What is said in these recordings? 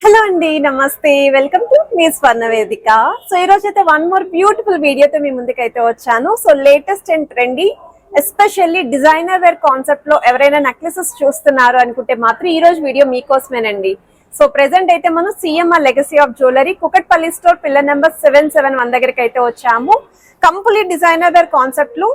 Hello అండి, నమస్తే. Welcome to me స్వర్ణ వేదిక. సో ఈ రోజు అయితే వన్ మోర్ బ్యూటిఫుల్ వీడియోతో మీ ముందుకైతే వచ్చాను. So latest and trendy especially designer wear concept లో ఎవరైనా నెక్లెసెస్ చూస్తున్నారు అనుకుంటే మాత్రం ఈ రోజు వీడియో మీకోసమేనండి. సో ప్రెసెంట్ అయితే మనం CMR legacy of jewellery Kukatpally store pillar number 771 దగ్గరికి అయితే వచ్చాము. కంప్లీట్ డిజైనర్ వేర్ కాన్సెప్ట్ లో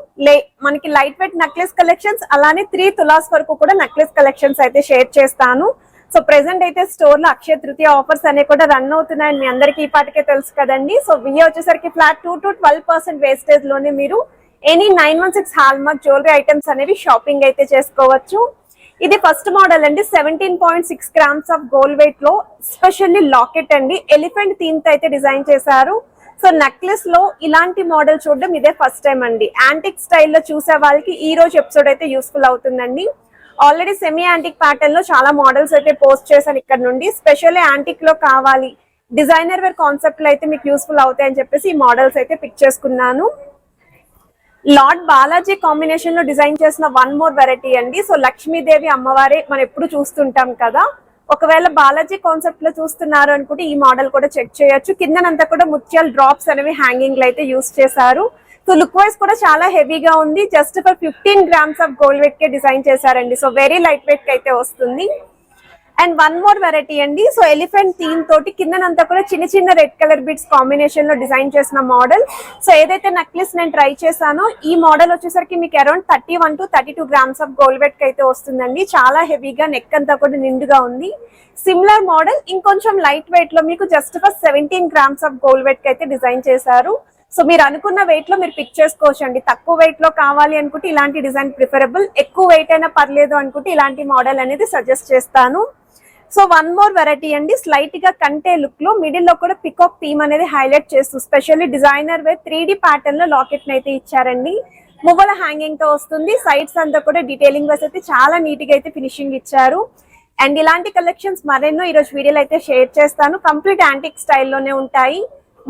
మనకి లైట్ వెయిట్ నెక్లెస్ కలెక్షన్స్, అలానే 3 తులాస్ వరకు కూడా నెక్లెస్ కలెక్షన్స్ అయితే షేర్ చేస్తాను. సో ప్రెసెంట్ అయితే స్టోర్ లో అక్షయ తృతీయ ఆఫర్స్ అనేవి కూడా రన్ అవుతున్నాయని మీ అందరికీ ఈ పాటికే తెలుసు కదండి. సో వియో వచ్చేసరికి ఫ్లాట్ 2 to 12% వేస్టేజ్ లోనే మీరు any 916 hall mark jewellery items అనేవి షాపింగ్ అయితే చేసుకోవచ్చు. ఇది ఫస్ట్ మోడల్ అండి. 17.6 గ్రామ్స్ ఆఫ్ గోల్డ్ వెయిట్ లో స్పెషల్లీ లాకెట్ అండి. ఎలిఫెంట్ థీమ్ తో అయితే డిజైన్ చేశారు. సో నెక్లెస్ లో ఇలాంటి మోడల్ చూడడం ఇదే ఫస్ట్ టైం అండి. యాంటిక్ స్టైల్లో చూసే వాళ్ళకి ఈ రోజు ఎపిసోడ్ అయితే యూస్ఫుల్ అవుతుందండి. ఆల్రెడీ సెమీ యాంటిక్ ప్యాటర్న్ లో చాలా మోడల్స్ అయితే పోస్ట్ చేశాను ఇక్కడ నుండి. స్పెషల్లీ యాంటిక్ లో కావాలి, డిజైనర్ వేర్ కాన్సెప్ట్ లో అయితే మీకు యూస్ఫుల్ అవుతాయని చెప్పేసి ఈ మోడల్స్ అయితే పిక్ చేసుకున్నాను. లార్డ్ బాలాజీ కాంబినేషన్ లో డిజైన్ చేసిన వన్ మోర్ వెరైటీ అండి. సో లక్ష్మీదేవి అమ్మవారే మనం ఎప్పుడు చూస్తుంటాం కదా. ఒకవేళ బాలాజీ కాన్సెప్ట్ లో చూస్తున్నారు అనుకుంటే ఈ మోడల్ కూడా చెక్ చేయొచ్చు. కిందనంతా కూడా ముత్యాల డ్రాప్స్ అనేవి హ్యాంగింగ్ లో అయితే యూస్ చేశారు. సో లుక్ వైజ్ కూడా చాలా హెవీగా ఉంది. Just for 15 grams of gold weight K design చేశారండి. సో వెరీ లైట్ వెయిట్ కి అయితే వస్తుంది. అండ్ వన్ మోర్ వెరైటీ అండి. సో ఎలిఫెంట్ థీమ్ తోటి కిందనంతా కూడా చిన్న చిన్న రెడ్ కలర్ బీడ్స్ కాంబినేషన్ లో డిజైన్ చేసిన మోడల్. సో ఏదైతే నెక్లెస్ నేను ట్రై చేశానో ఈ మోడల్ వచ్చేసరికి మీకు around 31 to 32 grams of gold weight కి అయితే వస్తుందండి. చాలా హెవీగా, నెక్ అంతా కూడా నిండుగా ఉంది. సిమిలర్ మోడల్ ఇంకొంచెం లైట్ వెయిట్ లో మీకు just for 17 grams of gold weight కి అయితే డిజైన్ చేశారు. సో మీరు అనుకున్న వెయిట్ లో మీరు పిక్ చేసుకోవచ్చు అండి. తక్కువ వెయిట్ లో కావాలి అనుకుంటే ఇలాంటి డిజైన్ ప్రిఫరబుల్, ఎక్కువ వెయిట్ అయినా పర్లేదు అనుకుంటే ఇలాంటి మోడల్ అనేది సజెస్ట్ చేస్తాను. సో వన్ మోర్ వెరైటీ అండి. స్లైట్ గా కంటే లుక్ లో మిడిల్ లో కూడా పికాక్ థీమ్ అనేది హైలైట్ చేస్తూ స్పెషల్లీ డిజైనర్ వే 3D ప్యాటర్న్ లో లాకెట్ ని అయితే ఇచ్చారండి. మువ్వల హ్యాంగింగ్ తో వస్తుంది. సైడ్స్ అంతా కూడా డీటెయిలింగ్ వైస్ అయితే చాలా నీట్ గా అయితే ఫినిషింగ్ ఇచ్చారు. అండ్ ఇలాంటి కలెక్షన్స్ మరెన్నో ఈ రోజు వీడియోలో అయితే షేర్ చేస్తాను. కంప్లీట్ యాంటిక్ స్టైల్లోనే ఉంటాయి.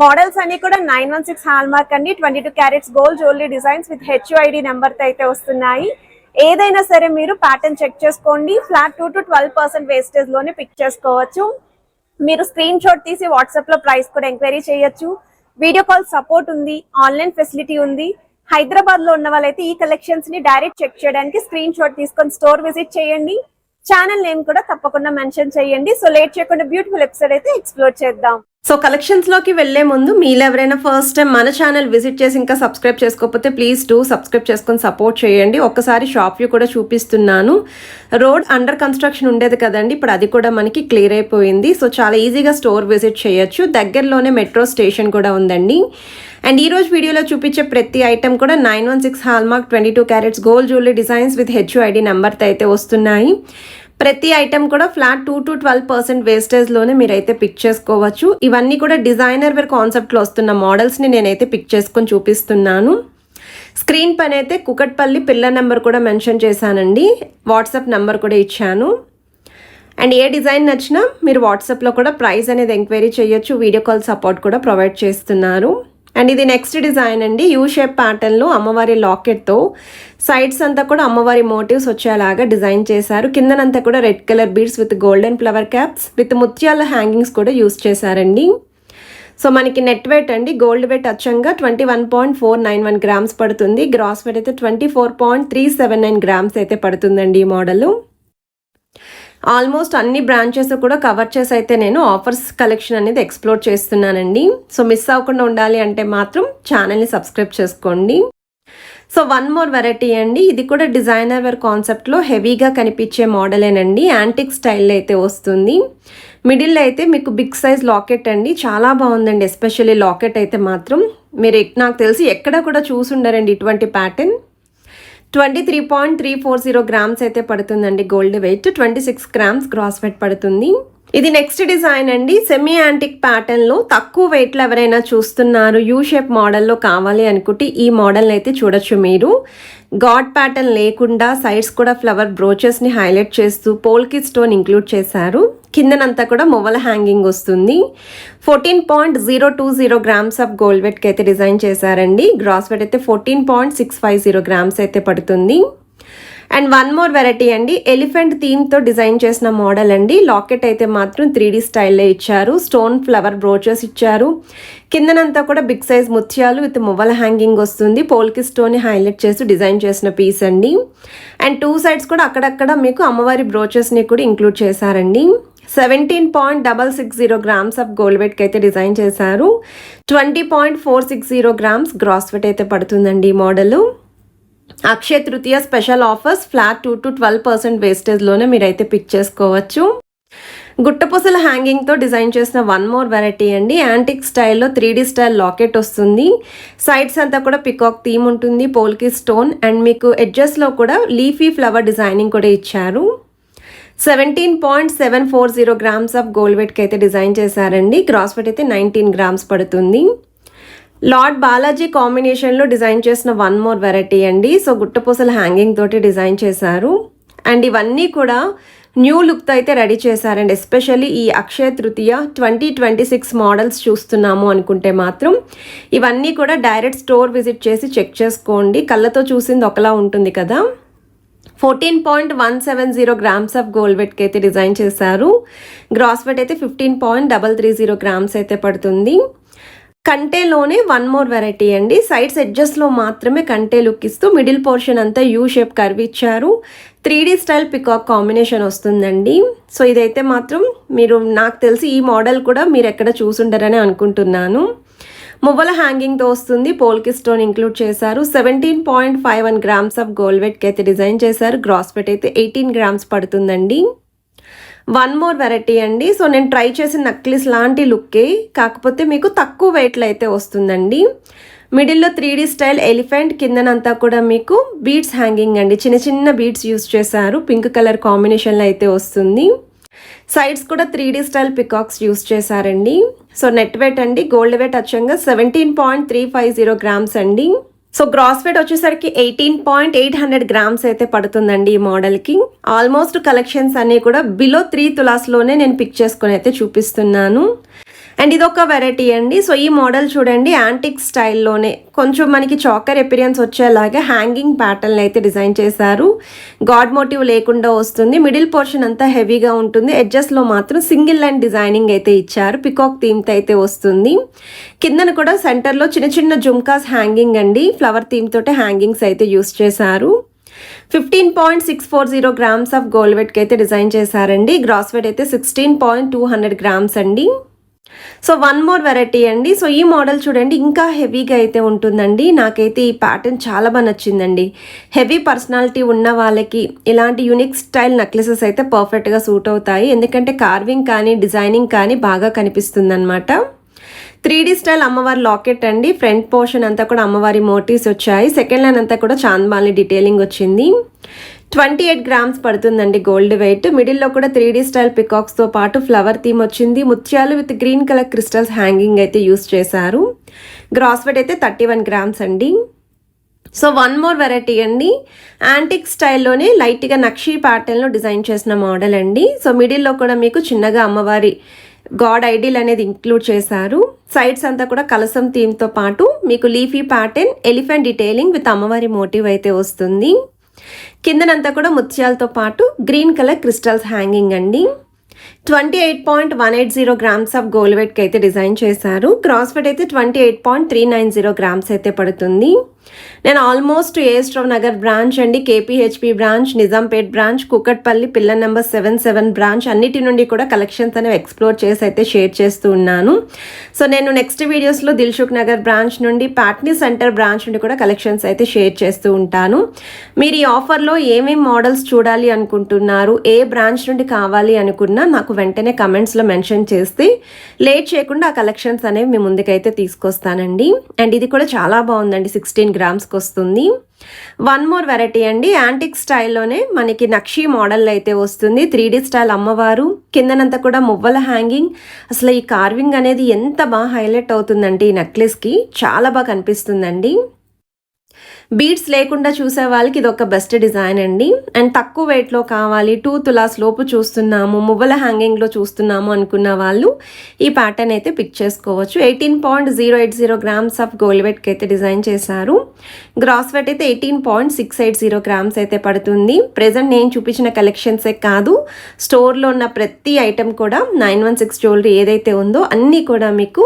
మోడల్స్ అన్ని కూడా 916 హాల్ మార్క్ అండి. 22 carats gold jewellery designs with HUID number తో అయితే వస్తున్నాయి. ఏదైనా సరే మీరు ప్యాటర్న్ చెక్ చేసుకోండి. ఫ్లాట్ 2 to 12% వేస్టేజ్ లోనే పిక్ చేసుకోవచ్చు. మీరు స్క్రీన్ షాట్ తీసి వాట్సాప్ లో ప్రైస్ కూడా ఎంక్వైరీ చేయొచ్చు. వీడియో కాల్ సపోర్ట్ ఉంది, ఆన్లైన్ ఫెసిలిటీ ఉంది. హైదరాబాద్ లో ఉన్న వాళ్ళైతే ఈ కలెక్షన్స్ ని డైరెక్ట్ చెక్ చేయడానికి స్క్రీన్ షాట్ తీసుకొని స్టోర్ విజిట్ చేయండి. ఛానల్ నేమ్ కూడా తప్పకుండా మెన్షన్ చేయండి. సో లేట్ చేయకుండా బ్యూటిఫుల్ ఎపిసోడ్ అయితే ఎక్స్ప్లోర్ చేద్దాం. సో కలెక్షన్స్ లోకి వెళ్లే ముందు మీలో ఎవరైనా ఫస్ట్ టైం మన ఛానల్ విజిట్ చేసి ఇంకా సబ్స్క్రైబ్ చేసుకోకపోతే ప్లీజ్ సబ్స్క్రైబ్ చేసుకొని సపోర్ట్ చేయండి. ఒక్కసారి షాప్ వ్యూ కూడా చూపిస్తున్నాను. రోడ్ అండర్ కన్స్ట్రక్షన్ ఉండేది కదండి, ఇప్పుడు అది కూడా మనకి క్లియర్ అయిపోయింది. సో చాలా ఈజీగా స్టోర్ విజిట్ చేయొచ్చు. దగ్గరలోనే మెట్రో స్టేషన్ కూడా ఉందండి. అండ్ ఈ రోజు వీడియోలో చూపించే ప్రతి ఐటమ్ కూడా 916 hall mark 22 carats gold jewellery designs with HUID నెంబర్తో అయితే వస్తున్నాయి. ప్రతి ఐటమ్ కూడా ఫ్లాట్ 2 to 12% వేస్టేజ్లోనే మీరైతే పిక్ చేసుకోవచ్చు. ఇవన్నీ కూడా డిజైనర్ వేర్ కాన్సెప్ట్లో వస్తున్న మోడల్స్ని నేనైతే పిక్ చేసుకొని చూపిస్తున్నాను. స్క్రీన్ పైన అయితే కుకట్పల్లి పిల్లర్ నెంబర్ కూడా మెన్షన్ చేశానండి. వాట్సాప్ నెంబర్ కూడా ఇచ్చాను. అండ్ ఏ డిజైన్ నచ్చినా మీరు వాట్సాప్లో కూడా ప్రైస్ అనేది ఎంక్వైరీ చేయొచ్చు. వీడియో కాల్ సపోర్ట్ కూడా ప్రొవైడ్ చేస్తున్నారు. అండ్ ఇది నెక్స్ట్ డిజైన్ అండి. యూ షేప్ ప్యాటర్న్లో అమ్మవారి లాకెట్తో సైడ్స్ అంతా కూడా అమ్మవారి మోటివ్స్ వచ్చేలాగా డిజైన్ చేశారు. కిందనంతా కూడా red colour beads with golden flower caps with ముత్యాల హ్యాంగింగ్స్ కూడా యూస్ చేశారండి. సో మనకి నెట్ వెయిట్ అండి, గోల్డ్ వెయిట్ అచ్చంగా 21.491 గ్రామ్స్ పడుతుంది. గ్రాస్ వెయిట్ అయితే 24.379 గ్రామ్స్ అయితే పడుతుందండి ఈ మోడల్. ఆల్మోస్ట్ అన్ని బ్రాంచెస్ కూడా కవర్ చేసి అయితే నేను ఆఫర్స్ కలెక్షన్ అనేది ఎక్స్ప్లోర్ చేస్తున్నానండి. సో మిస్ అవ్వకుండా ఉండాలి అంటే మాత్రం ఛానల్ని సబ్స్క్రైబ్ చేసుకోండి. సో వన్ మోర్ వెరైటీ అండి. ఇది కూడా డిజైనర్ వేర్ కాన్సెప్ట్లో హెవీగా కనిపించే మోడలేనండి. యాంటిక్ స్టైల్లో అయితే వస్తుంది. మిడిల్లో అయితే మీకు బిగ్ సైజ్ లాకెట్ అండి. చాలా బాగుందండి. ఎస్పెషల్లీ లాకెట్ అయితే మాత్రం మీరు నాకు తెలిసి ఎక్కడ కూడా చూసుండరండి ఇటువంటి ప్యాటర్న్. 23.340 గ్రామ్స్ అయితే పడుతుందండి gold weight. 26 grams gross weight పడుతుంది. ఇది నెక్స్ట్ డిజైన్ అండి. సెమీ యాంటిక్ ప్యాటర్న్లో తక్కువ వెయిట్లో ఎవరైనా చూస్తున్నారు, యూ షేప్ మోడల్లో కావాలి అనుకుంటే ఈ మోడల్ని అయితే చూడొచ్చు మీరు. గాడ్ ప్యాటర్న్ లేకుండా సైడ్స్ కూడా ఫ్లవర్ బ్రోచెస్ని హైలైట్ చేస్తూ పోల్కి స్టోన్ ఇంక్లూడ్ చేశారు. కిందనంతా కూడా మువ్వల హ్యాంగింగ్ వస్తుంది. 14.020 గ్రామ్స్ ఆఫ్ గోల్డ్ వెయిట్కి అయితే డిజైన్ చేశారండి. గ్రాస్ వెయిట్ అయితే 14.650 గ్రామ్స్ అయితే పడుతుంది. అండ్ వన్ మోర్ వెరైటీ అండి, ఎలిఫెంట్ థీమ్తో డిజైన్ చేసిన మోడల్ అండి. లాకెట్ అయితే మాత్రం 3D స్టైల్లో ఇచ్చారు, స్టోన్ ఫ్లవర్ బ్రోచెస్ ఇచ్చారు. కిందనంతా కూడా బిగ్ సైజ్ ముత్యాలు విత్ మువ్వల హ్యాంగింగ్ వస్తుంది. పోల్కి స్టోన్ హైలైట్ చేసి డిజైన్ చేసిన పీస్ అండి. అండ్ 2 సైడ్స్ కూడా అక్కడక్కడ మీకు అమ్మవారి బ్రోచెస్ని కూడా ఇంక్లూడ్ చేశారండి. 17.660 గ్రామ్స్ ఆఫ్ గోల్డ్ వెయిట్కి అయితే డిజైన్ చేశారు. 20.460 గ్రామ్స్ గ్రాస్ వెయిట్ అయితే పడుతుందండి ఈ model. Akshaya Tritiya special offers, flat 2 to 12% వేస్టేజ్లోనే మీరైతే పిక్ చేసుకోవచ్చు. గుట్టపూసల హ్యాంగింగ్తో డిజైన్ చేసిన వన్ మోర్ వెరైటీ అండి. యాంటిక్ స్టైల్లో 3D స్టైల్ లాకెట్ వస్తుంది. సైడ్స్ అంతా కూడా పికాక్ థీమ్ ఉంటుంది, పోల్కి స్టోన్ అండ్ మీకు ఎడ్జెస్లో కూడా లీఫీ ఫ్లవర్ డిజైనింగ్ కూడా ఇచ్చారు. 17.740 గ్రామ్స్ ఆఫ్ గోల్డ్ వెయిట్కి అయితే డిజైన్ చేశారండి. గ్రాస్ వెయిట్ అయితే 19 గ్రామ్స్ పడుతుంది. లార్డ్ బాలాజీ కాంబినేషన్లో డిజైన్ చేసిన వన్ మోర్ వెరైటీ అండి. సో గుట్టపూసల హ్యాంగింగ్ తోటి డిజైన్ చేశారు. అండ్ ఇవన్నీ కూడా న్యూ లుక్తో అయితే రెడీ చేశారండి. ఎస్పెషల్లీ ఈ అక్షయ తృతీయ 2026 మోడల్స్ చూస్తున్నాము అనుకుంటే మాత్రం ఇవన్నీ కూడా డైరెక్ట్ స్టోర్ విజిట్ చేసి చెక్ చేసుకోండి. కళ్ళతో చూసింది ఒకలా ఉంటుంది కదా. 14.170 గ్రామ్స్ ఆఫ్ గోల్డ్ వెయిట్కి అయితే డిజైన్ చేశారు. గ్రాస్ వెయిట్ అయితే 15.330 గ్రామ్స్ అయితే పడుతుంది. కంటేలోనే వన్ మోర్ వెరైటీ అండి. సైడ్స్ ఎడ్జెస్లో మాత్రమే కంటే లుక్ ఇస్తూ మిడిల్ పోర్షన్ అంతా యూ షేప్ కర్వ్ ఇచ్చారు. 3D స్టైల్ పికాక్ కాంబినేషన్ వస్తుందండి. సో ఇదైతే మాత్రం మీరు, నాకు తెలిసి ఈ మోడల్ కూడా మీరు ఎక్కడ చూసుండరని అనుకుంటున్నాను. మువ్వల హ్యాంగింగ్తో వస్తుంది, పోల్కి స్టోన్ ఇంక్లూడ్ చేశారు. 17.51 గ్రామ్స్ ఆఫ్ గోల్డ్ వెయిట్కి అయితే డిజైన్ చేశారు. గ్రాస్ వెయిట్ అయితే 18 గ్రామ్స్ పడుతుందండి. వన్ మోర్ వెరైటీ అండి. సో నేను ట్రై చేసిన నక్లిస్ లాంటి లుక్కే, కాకపోతే మీకు తక్కువ వెయిట్లో అయితే వస్తుందండి. మిడిల్లో 3D స్టైల్ ఎలిఫెంట్, కిందనంతా కూడా మీకు బీడ్స్ హ్యాంగింగ్ అండి. చిన్న చిన్న బీడ్స్ యూస్ చేశారు. పింక్ కలర్ కాంబినేషన్లో అయితే వస్తుంది. సైడ్స్ కూడా 3D స్టైల్ పికాక్స్ యూస్ చేశారండి. సో నెట్ వెయిట్ అండి, గోల్డ్ వెయిట్ అచ్చంగా 17.350 గ్రామ్స్ అండి. సో గ్రాస్ వెయిట్ వచ్చేసరికి 18.800 గ్రామ్స్ అయితే పడుతుందండి ఈ మోడల్కి. ఆల్మోస్ట్ కలెక్షన్స్ అన్నీ కూడా బిలో 3 తులాస్లోనే నేను పిక్ చేసుకొని అయితే చూపిస్తున్నాను. అండ్ ఇదొక వెరైటీ అండి. సో ఈ మోడల్ చూడండి, యాంటిక్ స్టైల్లోనే కొంచెం మనకి చాకర్ ఎపిరియన్స్ వచ్చేలాగా హ్యాంగింగ్ ప్యాటర్న్ అయితే డిజైన్ చేశారు. గాడ్ మోటివ్ లేకుండా వస్తుంది. మిడిల్ పోర్షన్ అంతా హెవీగా ఉంటుంది. ఎడ్జెస్లో మాత్రం సింగిల్ లైన్ డిజైనింగ్ అయితే ఇచ్చారు. పికాక్ థీమ్తో అయితే వస్తుంది. కిందన కూడా సెంటర్లో చిన్న చిన్న జుమ్కాస్ హ్యాంగింగ్ అండి. ఫ్లవర్ థీమ్ తోటి హ్యాంగింగ్స్ అయితే యూస్ చేశారు. 15.640 గ్రామ్స్ ఆఫ్ గోల్డ్ వెయిట్కి అయితే డిజైన్ చేశారండి. గ్రాస్ వెయిట్ అయితే 16.200 గ్రామ్స్ అండి. సో వన్ మోర్ వెరైటీ అండి. సో ఈ మోడల్ చూడండి, ఇంకా హెవీగా అయితే ఉంటుందండి. నాకైతే ఈ ప్యాటర్న్ చాలా బాగా నచ్చిందండి. హెవీ పర్సనాలిటీ ఉన్న వాళ్ళకి ఇలాంటి యూనిక్ స్టైల్ నెక్లెసెస్ అయితే పర్ఫెక్ట్గా సూట్ అవుతాయి. ఎందుకంటే కార్వింగ్ కానీ డిజైనింగ్ కానీ బాగా కనిపిస్తుంది అనమాట. 3D స్టైల్ అమ్మవారి లాకెట్ అండి. ఫ్రంట్ పోర్షన్ అంతా కూడా అమ్మవారి మోటివ్స్ వచ్చాయి. సెకండ్ లైన్ అంతా కూడా చాంద్బాలి డీటెయిలింగ్ వచ్చింది. 28 గ్రామ్స్ పడుతుందండి గోల్డ్ వెయిట్. మిడిల్లో కూడా 3D స్టైల్ పికాక్స్తో పాటు ఫ్లవర్ థీమ్ వచ్చింది. ముత్యాలు with green colour crystals hanging అయితే యూస్ చేశారు. గ్రాస్ వెయిట్ అయితే 31 గ్రామ్స్ అండి. సో వన్ మోర్ వెరైటీ అండి. యాంటిక్ స్టైల్లోనే లైట్గా నక్షీ ప్యాటర్న్లో డిజైన్ చేసిన మోడల్ అండి. సో మిడిల్లో కూడా మీకు చిన్నగా అమ్మవారి గాడ్ ఐడిల్ అనేది ఇంక్లూడ్ చేశారు. సైడ్స్ అంతా కూడా కలసం థీమ్తో పాటు మీకు leafy pattern, elephant detailing with అమ్మవారి మోటివ్ అయితే వస్తుంది. కిందనంతా కూడా ముత్యాలతో పాటు గ్రీన్ కలర్ క్రిస్టల్స్ హ్యాంగింగ్ అండి. 28.180 గ్రామ్స్ ఆఫ్ గోల్డ్ వెయిట్కి అయితే డిజైన్ చేశారు. గ్రాస్ వెయిట్ అయితే 28.390 గ్రామ్స్ అయితే పడుతుంది. నేను ఆల్మోస్ట్ ఏఎస్ట్రవ్ నగర్ బ్రాంచ్ అండి, KPHB branch, Nizampet branch, Kukatpally pillar number 77 branch అన్నిటి నుండి కూడా కలెక్షన్స్ అనేవి ఎక్స్ప్లోర్ చేసి అయితే షేర్ చేస్తూ ఉన్నాను. సో నేను నెక్స్ట్ వీడియోస్లో దిల్సుఖ్ నగర్ బ్రాంచ్ నుండి, పాట్నీ సెంటర్ బ్రాంచ్ నుండి కూడా కలెక్షన్స్ అయితే షేర్ చేస్తూ ఉంటాను. మీరు ఈ ఆఫర్లో ఏమేమి మోడల్స్ చూడాలి అనుకుంటున్నారు, ఏ బ్రాంచ్ నుండి కావాలి అనుకున్నా నాకు వెంటనే కమెంట్స్లో మెన్షన్ చేస్తే లేట్ చేయకుండా ఆ కలెక్షన్స్ అనేవి మీ ముందుకైతే తీసుకొస్తానండి. అండ్ ఇది కూడా చాలా బాగుందండి, 16 గ్రామ్స్కి వస్తుంది. వన్ మోర్ వెరైటీ అండి. యాంటిక్ స్టైల్లోనే మనకి నక్షీ మోడల్ అయితే వస్తుంది. 3D స్టైల్ అమ్మవారు, కిందనంతా కూడా మువ్వల హ్యాంగింగ్. అసలు ఈ కార్వింగ్ అనేది ఎంత బాగా హైలైట్ అవుతుందంటే ఈ నెక్లెస్కి చాలా బాగా కనిపిస్తుందండి. బీడ్స్ లేకుండా చూసే వాళ్ళకి ఇది ఒక బెస్ట్ డిజైన్ అండి. అండ్ తక్కువ వెయిట్లో కావాలి, 2 తులాస్ లోపు చూస్తున్నాము, మువ్వల హ్యాంగింగ్లో చూస్తున్నాము అనుకున్న వాళ్ళు ఈ ప్యాటర్న్ అయితే పిక్ చేసుకోవచ్చు. 18.080 గ్రామ్స్ ఆఫ్ గోల్డ్ వెయిట్కి అయితే డిజైన్ చేశారు. గ్రాస్ వెయిట్ అయితే 18.680 గ్రామ్స్ అయితే పడుతుంది. ప్రెజెంట్ నేను చూపించిన కలెక్షన్సే కాదు, స్టోర్లో ఉన్న ప్రతి ఐటెం కూడా 916 జ్యువెలరీ ఏదైతే ఉందో అన్నీ కూడా మీకు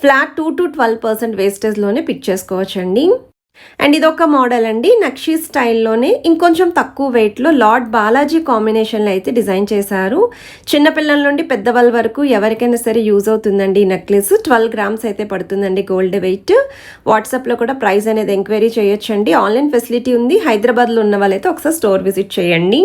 ఫ్లాట్ 2 to 12% వేస్టేజ్లోనే పిక్ చేసుకోవచ్చండి. అండ్ ఇదొక మోడల్ అండి, నక్షీ స్టైల్లోనే ఇంకొంచెం తక్కువ వెయిట్లో లార్డ్ బాలాజీ కాంబినేషన్లో అయితే డిజైన్ చేశారు. చిన్నపిల్లల నుండి పెద్దవాళ్ళ వరకు ఎవరికైనా సరే యూజ్ అవుతుందండి ఈ నెక్లెస్. 12 గ్రామ్స్ అయితే పడుతుందండి గోల్డ్ వెయిట్. వాట్సాప్లో కూడా ప్రైస్ అనేది ఎంక్వైరీ చేయొచ్చండి. ఆన్లైన్ ఫెసిలిటీ ఉంది. హైదరాబాద్లో ఉన్న వాళ్ళైతే ఒకసారి స్టోర్ విజిట్ చేయండి.